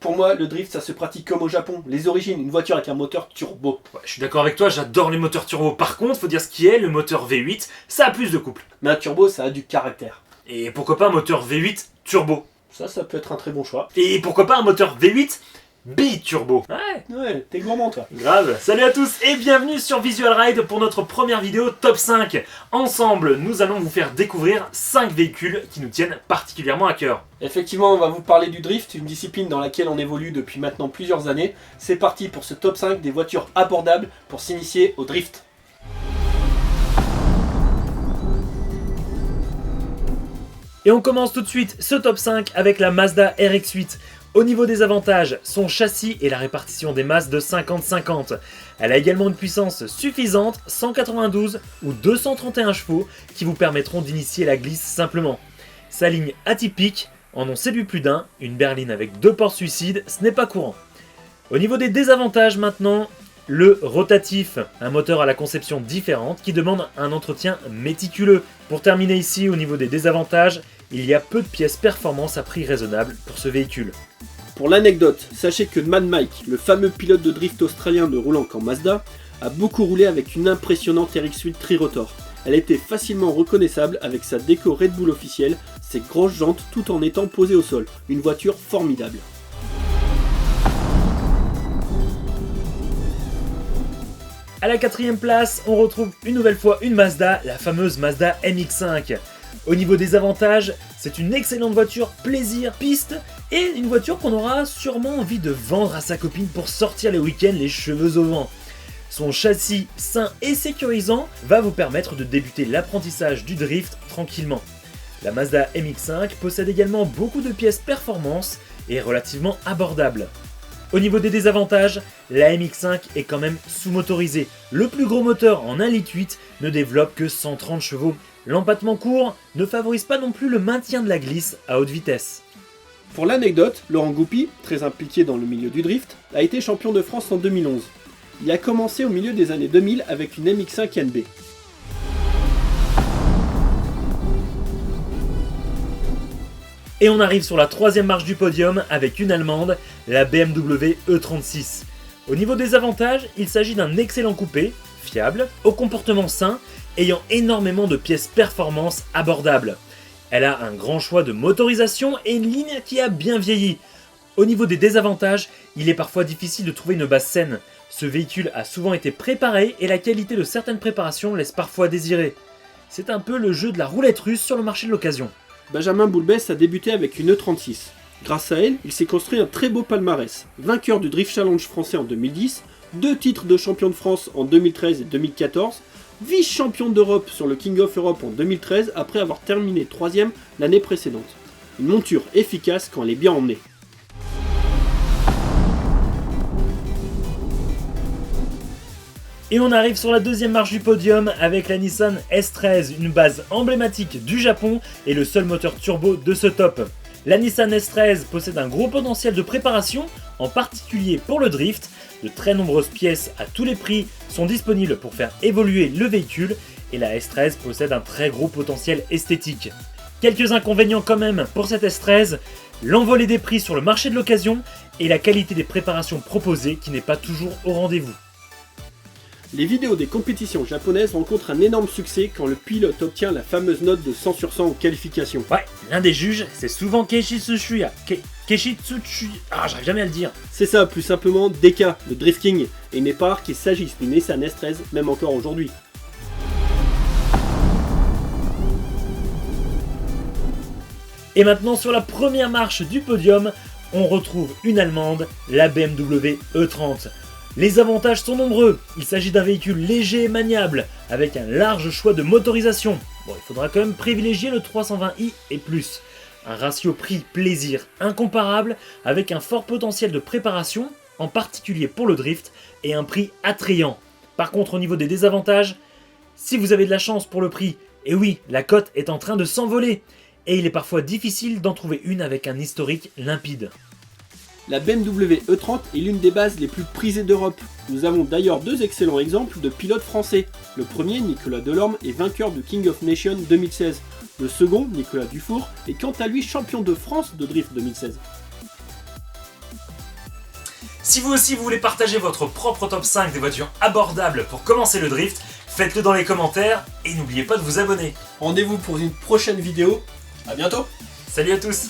Pour moi, le drift, ça se pratique comme au Japon. Les origines, une voiture avec un moteur turbo. Ouais, je suis d'accord avec toi, j'adore les moteurs turbo. Par contre, faut dire ce qui est, le moteur V8, ça a plus de couple. Mais un turbo, ça a du caractère. Et pourquoi pas un moteur V8 turbo? Ça peut être un très bon choix. Et pourquoi pas un moteur V8 bi-turbo? Ouais, t'es gourmand toi. Grave. Salut à tous et bienvenue sur Visual Ride pour notre première vidéo top 5. Ensemble, nous allons vous faire découvrir 5 véhicules qui nous tiennent particulièrement à cœur. Effectivement, on va vous parler du drift, une discipline dans laquelle on évolue depuis maintenant plusieurs années. C'est parti pour ce top 5 des voitures abordables pour s'initier au drift. Et on commence tout de suite ce top 5 avec la Mazda RX-8. Au niveau des avantages, son châssis et la répartition des masses de 50-50. Elle a également une puissance suffisante, 192 ou 231 chevaux, qui vous permettront d'initier la glisse simplement. Sa ligne atypique, en ont séduit plus d'un, une berline avec 2 portes suicides, ce n'est pas courant. Au niveau des désavantages maintenant, le rotatif, un moteur à la conception différente qui demande un entretien méticuleux. Pour terminer ici, au niveau des désavantages, il y a peu de pièces performance à prix raisonnable pour ce véhicule. Pour l'anecdote, sachez que Mad Mike, le fameux pilote de drift australien ne roulant qu'en Mazda, a beaucoup roulé avec une impressionnante RX-8 tri-rotor. Elle était facilement reconnaissable avec sa déco Red Bull officielle, ses grosses jantes tout en étant posée au sol. Une voiture formidable. À la 4ème place, on retrouve une nouvelle fois une Mazda, la fameuse Mazda MX-5. Au niveau des avantages, c'est une excellente voiture plaisir, piste, et une voiture qu'on aura sûrement envie de vendre à sa copine pour sortir les week-ends les cheveux au vent. Son châssis sain et sécurisant va vous permettre de débuter l'apprentissage du drift tranquillement. La Mazda MX-5 possède également beaucoup de pièces performance et est relativement abordable. Au niveau des désavantages, la MX-5 est quand même sous-motorisée. Le plus gros moteur en 1,8 litre ne développe que 130 chevaux. L'empattement court ne favorise pas non plus le maintien de la glisse à haute vitesse. Pour l'anecdote, Laurent Goupy, très impliqué dans le milieu du drift, a été champion de France en 2011. Il a commencé au milieu des années 2000 avec une MX-5 NB. Et on arrive sur la 3ème marche du podium avec une allemande, la BMW E36. Au niveau des avantages, il s'agit d'un excellent coupé, fiable, au comportement sain, ayant énormément de pièces performance abordables. Elle a un grand choix de motorisation et une ligne qui a bien vieilli. Au niveau des désavantages, il est parfois difficile de trouver une base saine. Ce véhicule a souvent été préparé et la qualité de certaines préparations laisse parfois désirer. C'est un peu le jeu de la roulette russe sur le marché de l'occasion. Benjamin Boulbès a débuté avec une E36. Grâce à elle, il s'est construit un très beau palmarès. Vainqueur du Drift Challenge français en 2010, 2 titres de champion de France en 2013 et 2014, vice-champion d'Europe sur le King of Europe en 2013 après avoir terminé 3ème l'année précédente. Une monture efficace quand elle est bien emmenée. Et on arrive sur la 2ème marche du podium avec la Nissan S13, une base emblématique du Japon et le seul moteur turbo de ce top. La Nissan S13 possède un gros potentiel de préparation, en particulier pour le drift. De très nombreuses pièces à tous les prix sont disponibles pour faire évoluer le véhicule et la S13 possède un très gros potentiel esthétique. Quelques inconvénients quand même pour cette S13, l'envolée des prix sur le marché de l'occasion et la qualité des préparations proposées qui n'est pas toujours au rendez-vous. Les vidéos des compétitions japonaises rencontrent un énorme succès quand le pilote obtient la fameuse note de 100 sur 100 en qualification. Ouais, l'un des juges, c'est souvent Keishi Tsuchiya. J'arrive jamais à le dire. C'est ça, plus simplement DK, le Drift King, et il n'est pas rare qu'il s'agisse d'une Nissan S13, même encore aujourd'hui. Et maintenant, sur la première marche du podium, on retrouve une allemande, la BMW E30. Les avantages sont nombreux, il s'agit d'un véhicule léger et maniable, avec un large choix de motorisation. Bon, il faudra quand même privilégier le 320i et plus. Un ratio prix-plaisir incomparable, avec un fort potentiel de préparation, en particulier pour le drift, et un prix attrayant. Par contre, au niveau des désavantages, si vous avez de la chance pour le prix, et oui, la cote est en train de s'envoler, et il est parfois difficile d'en trouver une avec un historique limpide. La BMW E30 est l'une des bases les plus prisées d'Europe. Nous avons d'ailleurs 2 excellents exemples de pilotes français. Le premier, Nicolas Delorme, est vainqueur du King of Nations 2016. Le second, Nicolas Dufour, est quant à lui champion de France de drift 2016. Si vous aussi vous voulez partager votre propre top 5 des voitures abordables pour commencer le drift, faites-le dans les commentaires et n'oubliez pas de vous abonner. Rendez-vous pour une prochaine vidéo. À bientôt. Salut à tous!